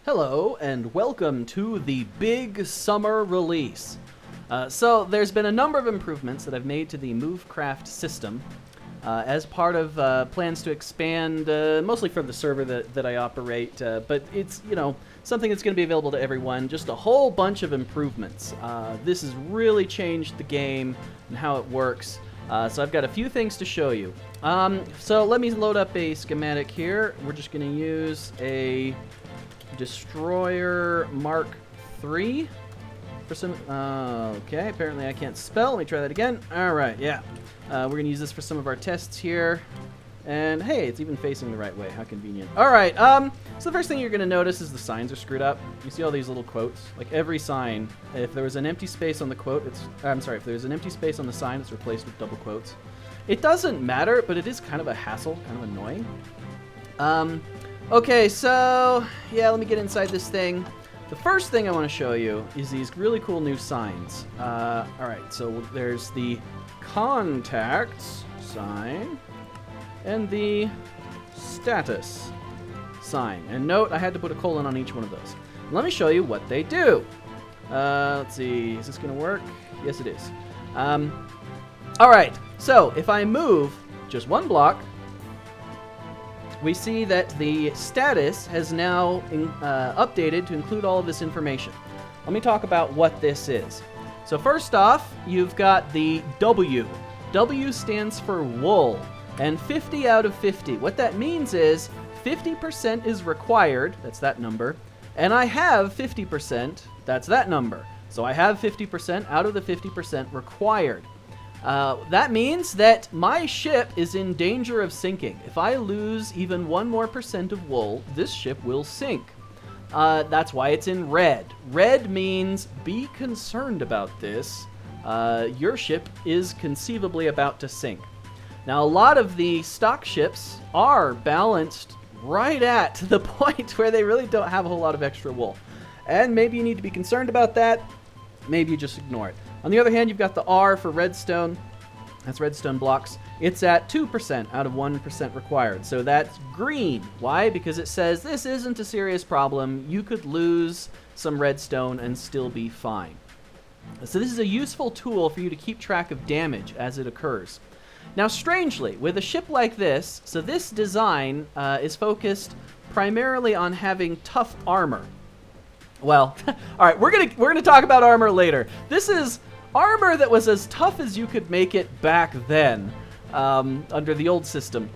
Hello and welcome to the big summer release. So there's been a number of improvements that I've made to the Movecraft system as part of plans to expand, mostly for the server that I operate, but it's, something that's going to be available to everyone, just a whole bunch of improvements. This has really changed the game and how it works. So I've got a few things to show you. So let me load up a schematic here. We're just going to use a Destroyer Mark III for some. Okay, apparently I can't spell. Let me try that again. All right, yeah. We're going to use this for some of our tests here. And hey, it's even facing the right way. How convenient. All right, so the first thing you're going to notice is the signs are screwed up. You see all these little quotes? Like every sign, if there was an empty space on the quote, if there's an empty space on the sign, it's replaced with double quotes. It doesn't matter, but it is kind of a hassle, kind of annoying. Okay, so, yeah, let me get inside this thing. The first thing I want to show you is these really cool new signs. All right, so there's the contacts sign and the status sign. And note, I had to put a colon on each one of those. Let me show you what they do. Let's see, is this going to work? Yes, it is. All right, so if I move just one block, we see that the status has now updated to include all of this information. Let me talk about what this is. So first off, you've got the W. W stands for wool, and 50 out of 50. What that means is 50% is required, that's that number, and I have 50%, that's that number. So I have 50% out of the 50% required. That means that my ship is in danger of sinking. If I lose even 1% more of wool, this ship will sink. That's why it's in red. Red means be concerned about this. Your ship is conceivably about to sink. Now, a lot of the stock ships are balanced right at the point where they really don't have a whole lot of extra wool. And maybe you need to be concerned about that. Maybe you just ignore it. On the other hand, you've got the R for redstone. That's redstone blocks. It's at 2% out of 1% required. So that's green. Why? Because it says this isn't a serious problem. You could lose some redstone and still be fine. So this is a useful tool for you to keep track of damage as it occurs. Now, strangely, with a ship like this, so this design is focused primarily on having tough armor. Well, all right, we're gonna talk about armor later. This is armor that was as tough as you could make it back then under the old system.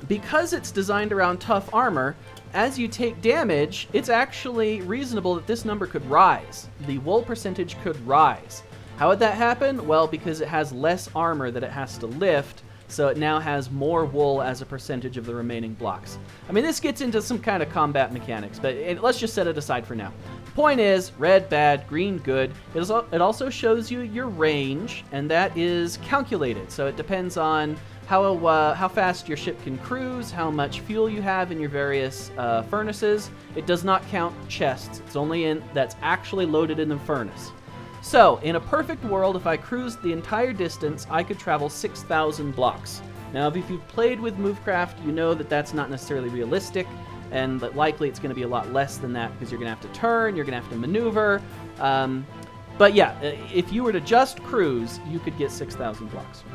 Because it's designed around tough armor, as you take damage, it's actually reasonable that this number could rise. The wool percentage could rise. How would that happen? Well, because it has less armor that it has to lift, so it now has more wool as a percentage of the remaining blocks. I mean, this gets into some kind of combat mechanics, but let's just set it aside for now. The point is, red bad, green good. It also shows you your range, and that is calculated. So it depends on how fast your ship can cruise, how much fuel you have in your various furnaces. It does not count chests. It's only that's actually loaded in the furnace. So, in a perfect world, if I cruised the entire distance, I could travel 6,000 blocks. Now, if you've played with Movecraft, you know that that's not necessarily realistic, and that likely it's going to be a lot less than that because you're going to have to turn, you're going to have to maneuver. But yeah, if you were to just cruise, you could get 6,000 blocks.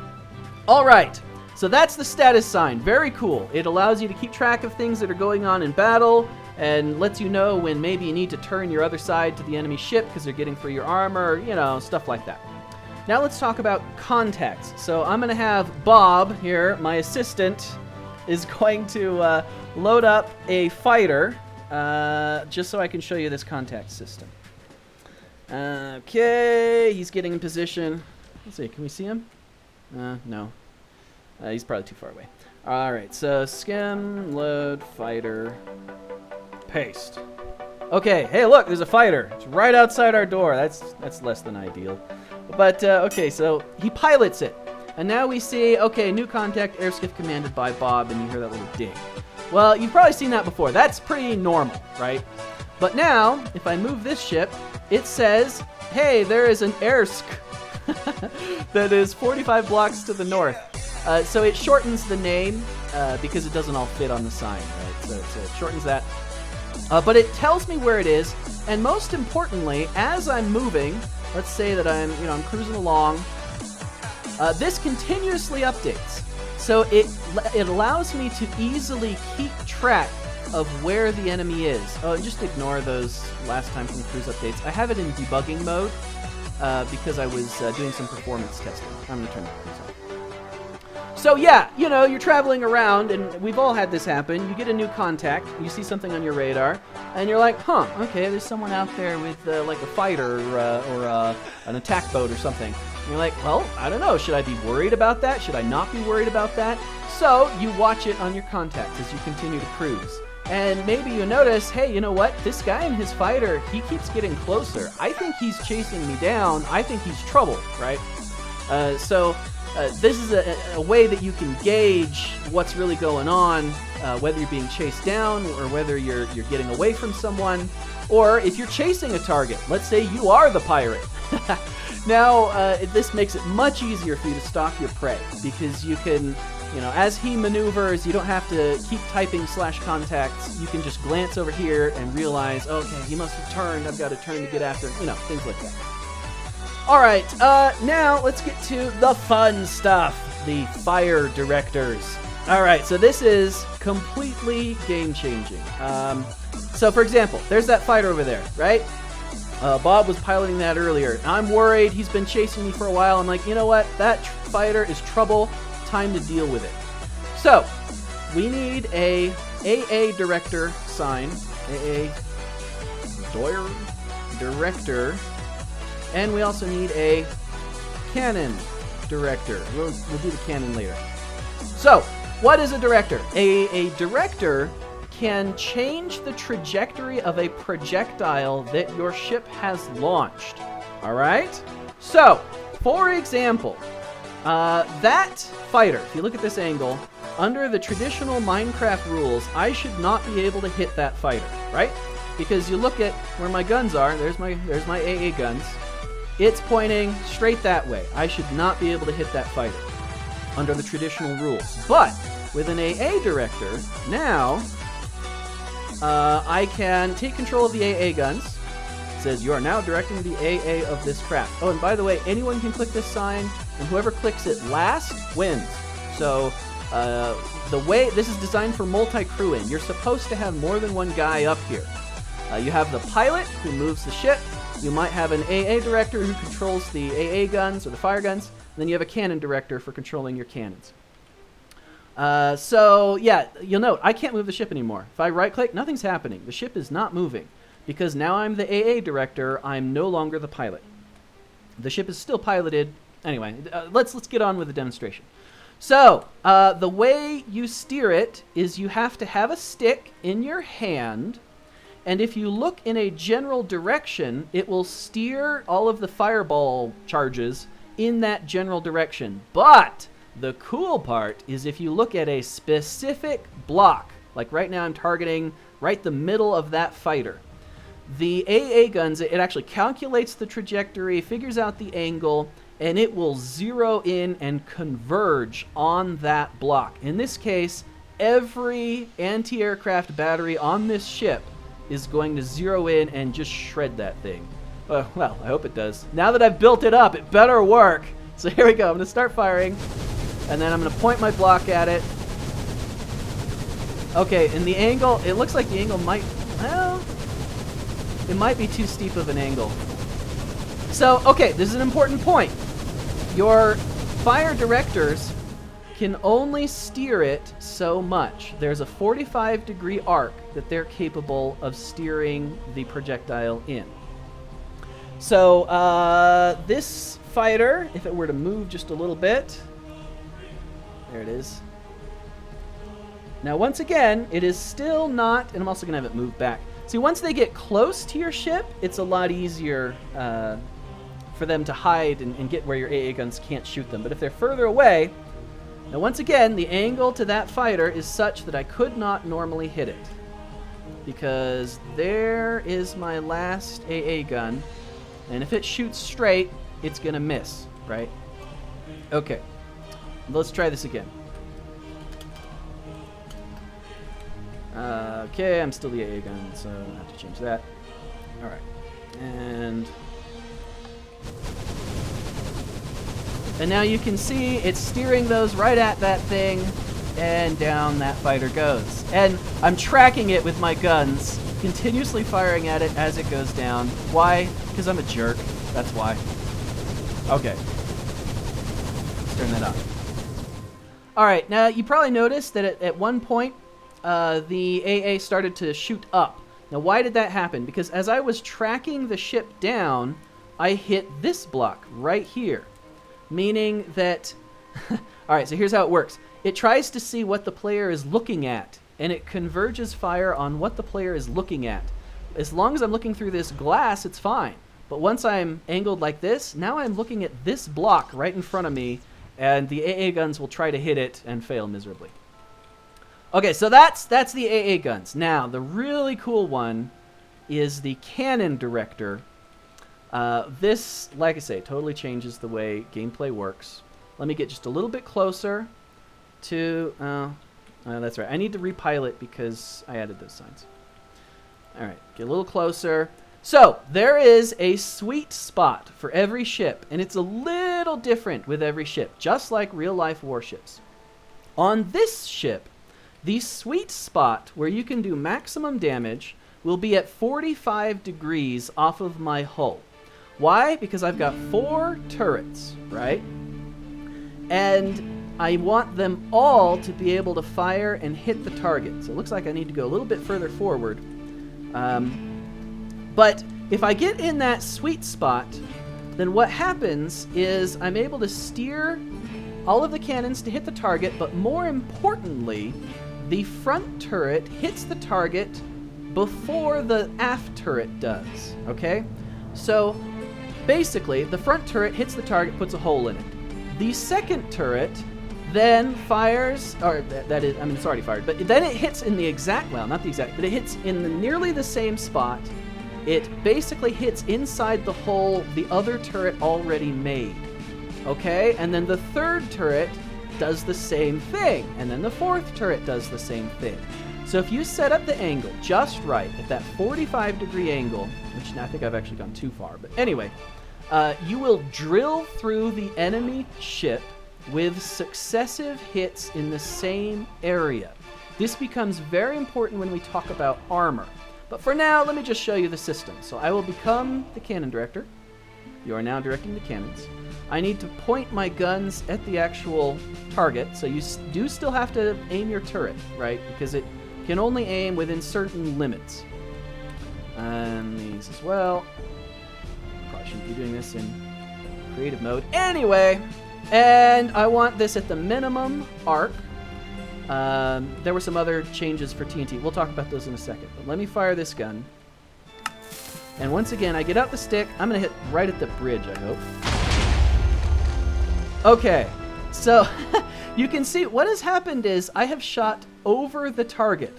All right, so that's the status sign. Very cool. It allows you to keep track of things that are going on in battle, and lets you know when maybe you need to turn your other side to the enemy ship because they're getting through your armor, stuff like that. Now let's talk about contacts. So I'm going to have Bob here, my assistant, is going to load up a fighter just so I can show you this contact system. Okay, he's getting in position. Let's see, can we see him? No. He's probably too far away. All right, so skim, load, fighter, paste. Okay, hey, look, there's a fighter. It's right outside our door. That's less than ideal. But, okay, so he pilots it. And now we see, okay, new contact, airskiff commanded by Bob, and you hear that little ding. Well, you've probably seen that before. That's pretty normal, right? But now, if I move this ship, it says, hey, there is an airsk that is 45 blocks to the north. So it shortens the name because it doesn't all fit on the sign, right? So it shortens that. But it tells me where it is, and most importantly, as I'm moving, let's say that I'm cruising along, this continuously updates. So it allows me to easily keep track of where the enemy is. Oh, and just ignore those last time from the cruise updates. I have it in debugging mode because I was doing some performance testing. I'm going to turn the cruise on. So yeah, you're traveling around, and we've all had this happen. You get a new contact, you see something on your radar, and you're like, huh, okay, there's someone out there with like a fighter or an attack boat or something. And you're like, well, I don't know, should I be worried about that? Should I not be worried about that? So you watch it on your contacts as you continue to cruise. And maybe you notice, hey, you know what? This guy and his fighter, he keeps getting closer. I think he's chasing me down. I think he's trouble, right? This is a way that you can gauge what's really going on, whether you're being chased down or whether you're getting away from someone, or if you're chasing a target. Let's say you are the pirate. Now, this makes it much easier for you to stalk your prey because you can, as he maneuvers, you don't have to keep typing /contacts. You can just glance over here and realize, okay, he must have turned. I've got to turn to get after him. Things like that. All right, now let's get to the fun stuff, the fire directors. All right, so this is completely game-changing. So, for example, there's that fighter over there, right? Bob was piloting that earlier. I'm worried. He's been chasing me for a while. I'm like, you know what? That fighter is trouble. Time to deal with it. So, we need a AA director sign, AA director. And we also need a cannon director. We'll do the cannon later. So, what is a director? A director can change the trajectory of a projectile that your ship has launched. All right? So, for example, that fighter, if you look at this angle, under the traditional Minecraft rules, I should not be able to hit that fighter, right? Because you look at where my guns are, there's my AA guns. It's pointing straight that way. I should not be able to hit that fighter under the traditional rules. But with an AA director, now I can take control of the AA guns. It says you are now directing the AA of this craft. Oh, and by the way, anyone can click this sign, and whoever clicks it last wins. So the way this is designed for multi-crewing, you're supposed to have more than one guy up here. You have the pilot who moves the ship. You might have an AA director who controls the AA guns or the fire guns. And then you have a cannon director for controlling your cannons. So, yeah, you'll note, I can't move the ship anymore. If I right-click, nothing's happening. The ship is not moving. Because now I'm the AA director, I'm no longer the pilot. The ship is still piloted. Anyway, let's get on with the demonstration. So, the way you steer it is you have to have a stick in your hand. And if you look in a general direction, it will steer all of the fireball charges in that general direction. But the cool part is if you look at a specific block, like right now I'm targeting right the middle of that fighter. The AA guns, it actually calculates the trajectory, figures out the angle, and it will zero in and converge on that block. In this case, every anti-aircraft battery on this ship is going to zero in and just shred that thing. Well, I hope it does. Now that I've built it up, it better work. So here we go. I'm going to start firing, and then I'm going to point my block at it. Okay, and the angle, it looks like the angle might, well, it might be too steep of an angle. So, okay, this is an important point. Your fire directors can only steer it so much. There's a 45-degree arc that they're capable of steering the projectile in. So this fighter, if it were to move just a little bit, there it is. Now once again, it is still not, and I'm also going to have it move back. See, once they get close to your ship, it's a lot easier for them to hide and get where your AA guns can't shoot them. But if they're further away, now once again, the angle to that fighter is such that I could not normally hit it. Because there is my last AA gun, and if it shoots straight, it's going to miss, right? Okay, let's try this again. Okay, I'm still the AA gun, so I have to change that. All right. And now you can see it's steering those right at that thing, and down that fighter goes. And I'm tracking it with my guns, continuously firing at it as it goes down. Why? Because I'm a jerk. That's why. Okay. Let's turn that off. All right, now you probably noticed that at one point, the AA started to shoot up. Now, why did that happen? Because as I was tracking the ship down, I hit this block right here. Meaning that... Alright, so here's how it works. It tries to see what the player is looking at, and it converges fire on what the player is looking at. As long as I'm looking through this glass, it's fine. But once I'm angled like this, now I'm looking at this block right in front of me, and the AA guns will try to hit it and fail miserably. Okay, so that's the AA guns. Now, the really cool one is the cannon director. This, like I say, totally changes the way gameplay works. Let me get just a little bit closer to... that's right. I need to repilot because I added those signs. All right, get a little closer. So, there is a sweet spot for every ship, and it's a little different with every ship, just like real-life warships. On this ship, the sweet spot where you can do maximum damage will be at 45 degrees off of my hull. Why? Because I've got 4 turrets, right? And I want them all to be able to fire and hit the target. So it looks like I need to go a little bit further forward. But if I get in that sweet spot, then what happens is I'm able to steer all of the cannons to hit the target, but more importantly, the front turret hits the target before the aft turret does, okay? So basically, the front turret hits the target, puts a hole in it. The second turret then fires, or that is, I mean, it's already fired, but then it hits in the exact, well, not the exact, but it hits in nearly the same spot. It basically hits inside the hole the other turret already made, okay? And then the third turret does the same thing, and then the fourth turret does the same thing. So if you set up the angle just right at that 45-degree angle, which now I think I've actually gone too far, but anyway, you will drill through the enemy ship with successive hits in the same area. This becomes very important when we talk about armor. But for now, let me just show you the system. So I will become the cannon director. You are now directing the cannons. I need to point my guns at the actual target, so you do still have to aim your turret, right? Because it can only aim within certain limits. And these as well. Probably shouldn't be doing this in creative mode. Anyway, and I want this at the minimum arc. There were some other changes for TNT. We'll talk about those in a second. But let me fire this gun. And once again, I get out the stick. I'm going to hit right at the bridge, I hope. Okay, so you can see what has happened is I have shot over the target.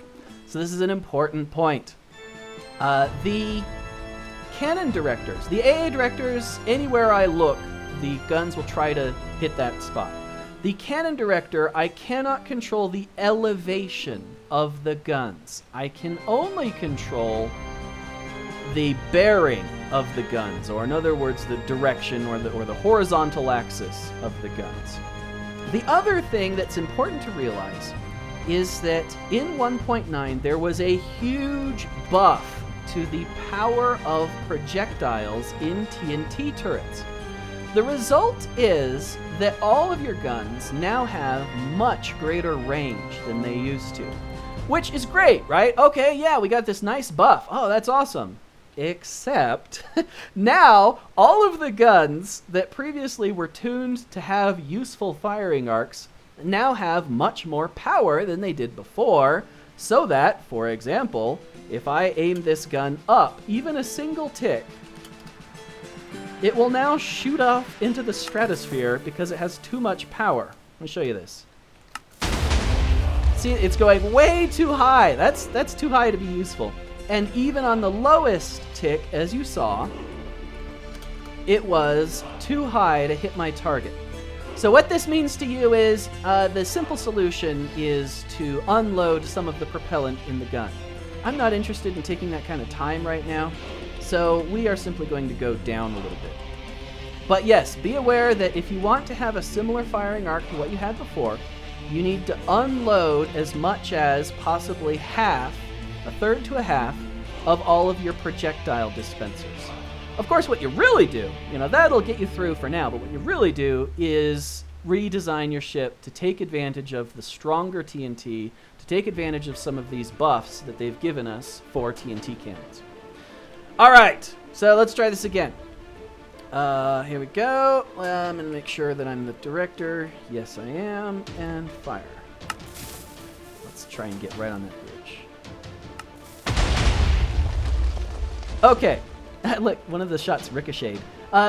So this is an important point. The cannon directors, the AA directors, anywhere I look, the guns will try to hit that spot. The cannon director, I cannot control the elevation of the guns. I can only control the bearing of the guns, or in other words, the direction or the horizontal axis of the guns. The other thing that's important to realize is that in 1.9 there was a huge buff to the power of projectiles in TNT turrets. The result is that all of your guns now have much greater range than they used to, which is great, right? Okay, yeah, we got this nice buff. Oh, that's awesome. Except now all of the guns that previously were tuned to have useful firing arcs now have much more power than they did before, so that, for example, if I aim this gun up even a single tick, it will now shoot off into the stratosphere because it has too much power. Let me show you this. See, it's going way too high. That's too high to be useful. And even on the lowest tick, as you saw, it was too high to hit my target. So what this means to you is the simple solution is to unload some of the propellant in the gun. I'm not interested in taking that kind of time right now, so we are simply going to go down a little bit. But yes, be aware that if you want to have a similar firing arc to what you had before, you need to unload as much as possibly half, a third to a half, of all of your projectile dispensers. Of course, what you really do, that'll get you through for now, but what you really do is redesign your ship to take advantage of the stronger TNT, to take advantage of some of these buffs that they've given us for TNT cannons. All right, so let's try this again. Here we go. I'm going to make sure that I'm the director. Yes, I am. And fire. Let's try and get right on that bridge. Okay. Look, one of the shots ricocheted.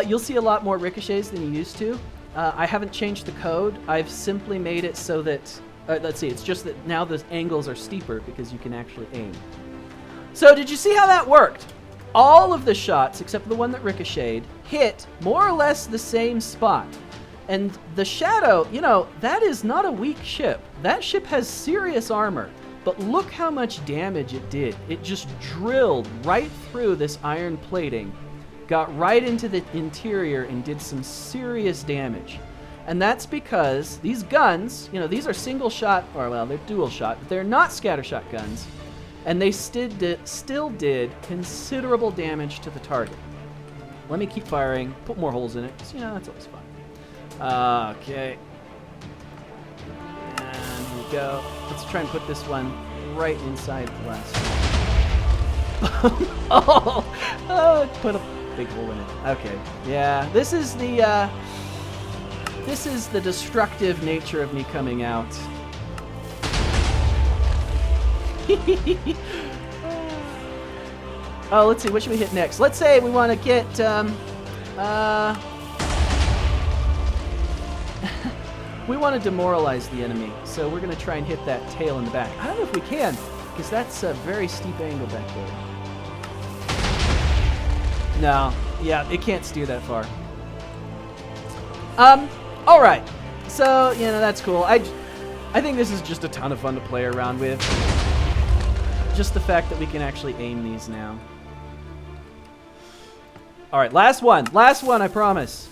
You'll see a lot more ricochets than you used to. I haven't changed the code. I've simply made it so that... let's see, it's just that now the angles are steeper because you can actually aim. So did you see how that worked? All of the shots, except for the one that ricocheted, hit more or less the same spot. And the Shadow, that is not a weak ship. That ship has serious armor. But look how much damage it did. It just drilled right through this iron plating, got right into the interior, and did some serious damage. And that's because these guns, these are single shot, or well, they're dual shot, but they're not scatter shot guns. And they still did considerable damage to the target. Let me keep firing, put more holes in it, because, that's always fun. Okay. And here we go. Let's try and put this one right inside the last one. Oh, put a big hole in it. Okay. Yeah, this is the destructive nature of me coming out. Oh, let's see, what should we hit next? Let's say we want to get, we want to demoralize the enemy, so we're going to try and hit that tail in the back. I don't know if we can, because that's a very steep angle back there. No, yeah, it can't steer that far. All right, so, that's cool. I think this is just a ton of fun to play around with. Just the fact that we can actually aim these now. All right, last one, I promise.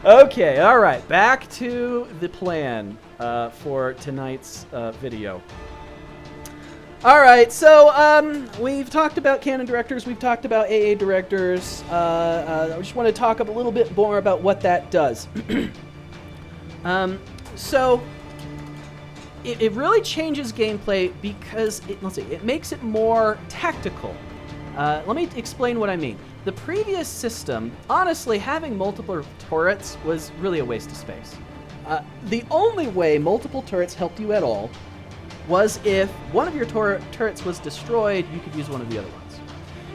Okay, all right, back to the plan for tonight's video. All right, so we've talked about canon directors, we've talked about AA directors. I just want to talk a little bit more about what that does. So it really changes gameplay because it makes it more tactical. Let me explain what I mean. The previous system, honestly, having multiple turrets was really a waste of space. The only way multiple turrets helped you at all was if one of your turrets was destroyed, you could use one of the other ones.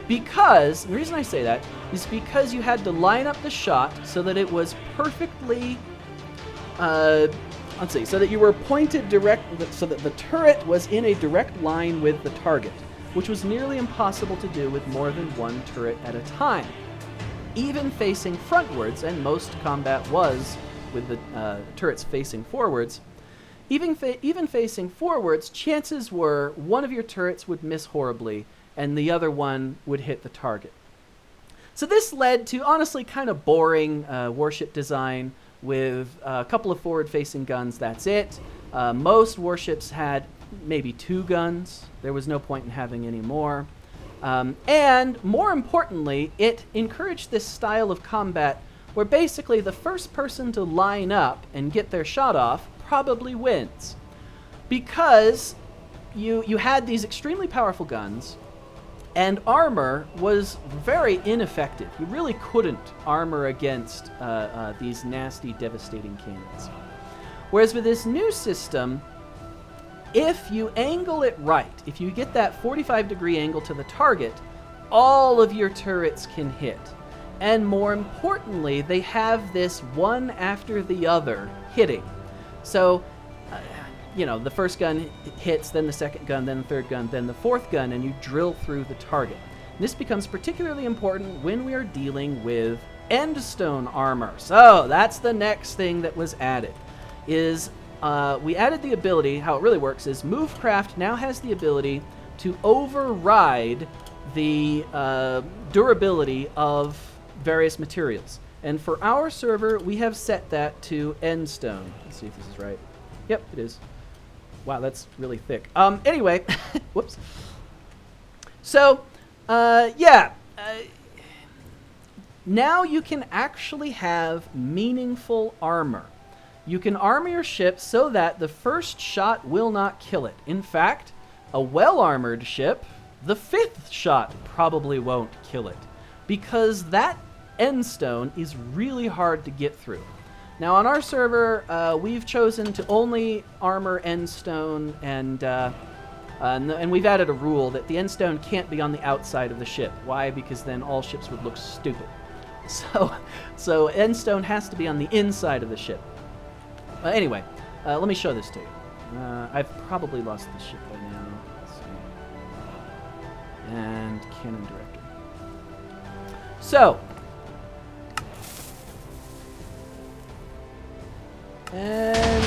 Because, and the reason I say that is because you had to line up the shot so that it was perfectly, so that you were pointed direct, so that the turret was in a direct line with the target, which was nearly impossible to do with more than one turret at a time. Even facing frontwards, and most combat was with the turrets facing forwards, even facing forwards, chances were one of your turrets would miss horribly and the other one would hit the target. So this led to, honestly, kind of boring warship design with a couple of forward-facing guns, that's it. Most warships had maybe 2 guns. There was no point in having any more. And more importantly, it encouraged this style of combat where basically the first person to line up and get their shot off probably wins. Because you had these extremely powerful guns, and armor was very ineffective. You really couldn't armor against these nasty, devastating cannons. Whereas with this new system, if you angle it right, if you get that 45-degree angle to the target, all of your turrets can hit. And more importantly, they have this one after the other hitting. So, the first gun hits, then the second gun, then the third gun, then the fourth gun, and you drill through the target. This becomes particularly important when we are dealing with endstone armor. So that's the next thing that was added. We added the ability. How it really works is Movecraft now has the ability to override the durability of various materials. And for our server, we have set that to endstone. Let's see if this is right. Yep, it is. Wow, that's really thick. Anyway, whoops. So, now you can actually have meaningful armor. You can armor your ship so that the first shot will not kill it. In fact, a well-armored ship, the 5th shot probably won't kill it, because that endstone is really hard to get through. Now on our server, we've chosen to only armor endstone, and we've added a rule that the endstone can't be on the outside of the ship. Why? Because then all ships would look stupid. So endstone has to be on the inside of the ship. Anyway, let me show this to you. I've probably lost the ship by now. Let's see. And cannon director. So, and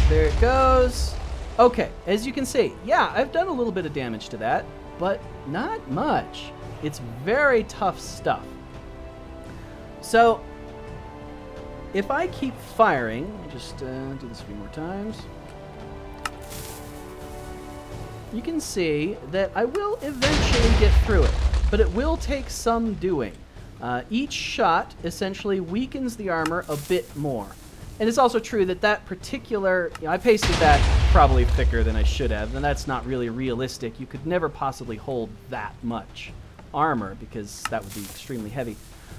there it goes. Okay, as you can see, yeah, I've done a little bit of damage to that, but not much. It's very tough stuff. So, if I keep firing, let me just do this a few more times. You can see that I will eventually get through it, but it will take some doing. Each shot essentially weakens the armor a bit more. And it's also true that that particular, I pasted that probably thicker than I should have, and that's not really realistic. You could never possibly hold that much armor because that would be extremely heavy.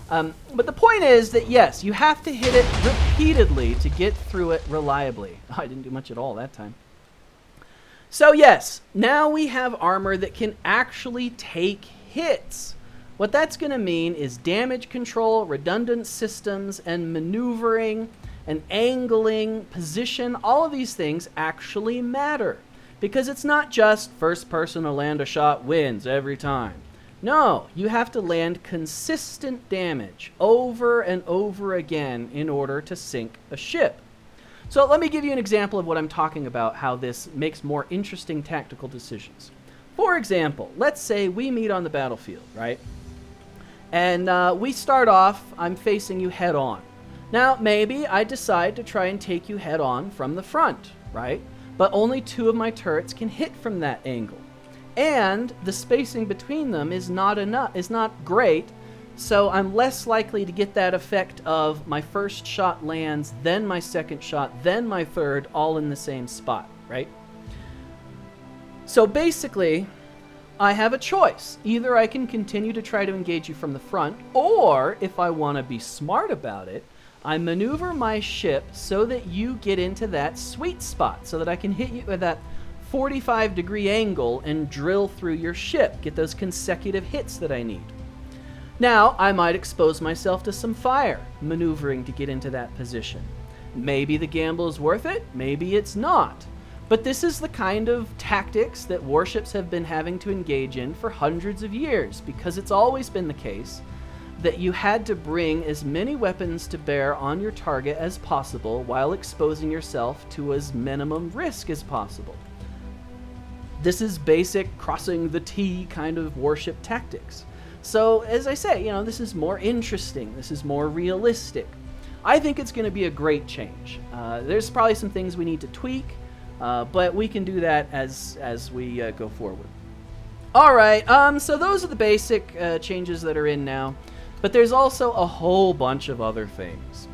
But the point is that, yes, you have to hit it repeatedly to get through it reliably. Oh, I didn't do much at all that time. So, yes, now we have armor that can actually take hits. What that's going to mean is damage control, redundant systems, and maneuvering, and angling, position. All of these things actually matter. Because it's not just first person to land a shot wins every time. No, you have to land consistent damage over and over again in order to sink a ship. So let me give you an example of what I'm talking about, how this makes more interesting tactical decisions. For example, let's say we meet on the battlefield, right? And we start off, I'm facing you head on. Now, maybe I decide to try and take you head on from the front, right? But only 2 of my turrets can hit from that angle. And the spacing between them is not great, so I'm less likely to get that effect of my first shot lands, then my second shot, then my third, all in the same spot, right? So basically, I have a choice. Either I can continue to try to engage you from the front, or if I want to be smart about it, I maneuver my ship so that you get into that sweet spot, so that I can hit you at that 45-degree angle and drill through your ship, get those consecutive hits that I need. Now, I might expose myself to some fire, maneuvering to get into that position. Maybe the gamble is worth it, maybe it's not. But this is the kind of tactics that warships have been having to engage in for hundreds of years, because it's always been the case that you had to bring as many weapons to bear on your target as possible while exposing yourself to as minimum risk as possible. This is basic crossing the T kind of warship tactics. So, as I say, this is more interesting. This is more realistic. I think it's going to be a great change. There's probably some things we need to tweak, but we can do that as we go forward. All right, so those are the basic changes that are in now. But there's also a whole bunch of other things.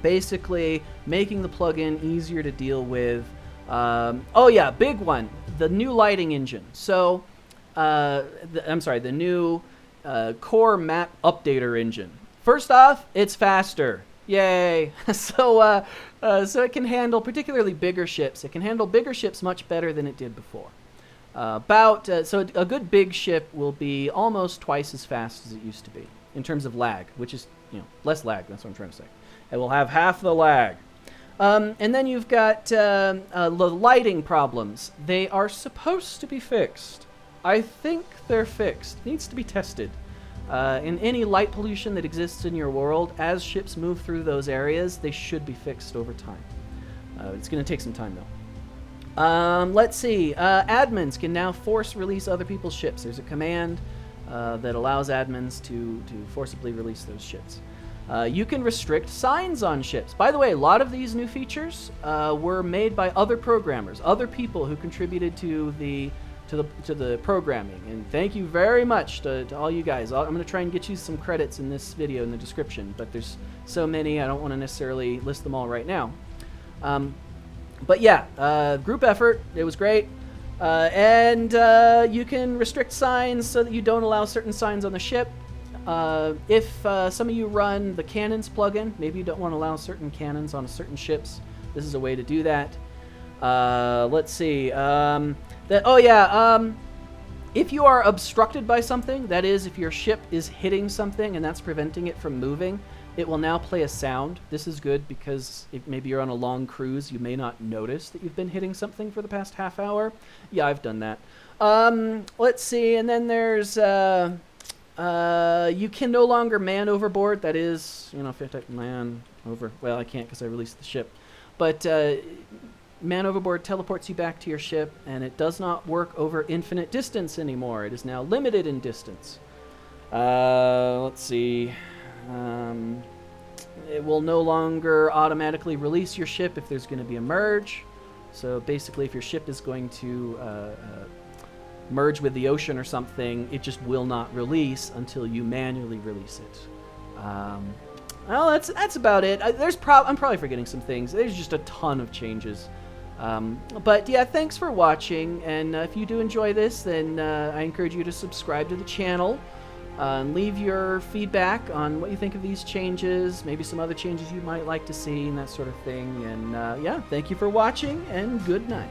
Basically, making the plugin easier to deal with. Oh yeah, big one. The new lighting engine. So, the new core map updater engine. First off, it's faster. Yay! So it can handle particularly bigger ships. It can handle bigger ships much better than it did before. So a good big ship will be almost twice as fast as it used to be in terms of lag, which is less lag. That's what I'm trying to say. It will have half the lag. And then you've got the lighting problems. They are supposed to be fixed. I think they're fixed. Needs to be tested. In any light pollution that exists in your world, as ships move through those areas, they should be fixed over time. It's going to take some time, though. Let's see. Admins can now force release other people's ships. There's a command that allows admins to forcibly release those ships. You can restrict signs on ships. By the way, a lot of these new features were made by other programmers, other people who contributed to the programming. And thank you very much to all you guys. I'm going to try and get you some credits in this video in the description, but there's so many I don't want to necessarily list them all right now. But yeah, group effort. It was great. And you can restrict signs so that you don't allow certain signs on the ship. If some of you run the cannons plugin, maybe you don't want to allow certain cannons on certain ships, this is a way to do that. Let's see. If you are obstructed by something, that is, if your ship is hitting something and that's preventing it from moving, it will now play a sound. This is good because if maybe you're on a long cruise, you may not notice that you've been hitting something for the past half hour. Yeah, I've done that. Let's see, and then there's you can no longer man overboard. That is, you know, if you type man over, well, I can't because I released the ship, but man overboard teleports you back to your ship, and it does not work over infinite distance anymore. It is now limited in distance. Let's see. It will no longer automatically release your ship if there's going to be a merge. So basically, if your ship is going to merge with the ocean or something, it just will not release until you manually release it. Well, that's about it. I'm probably forgetting some things. There's just a ton of changes. But yeah, thanks for watching, and if you do enjoy this, then I encourage you to subscribe to the channel. Leave your feedback on what you think of these changes, maybe some other changes you might like to see, and that sort of thing. And yeah, thank you for watching, and good night.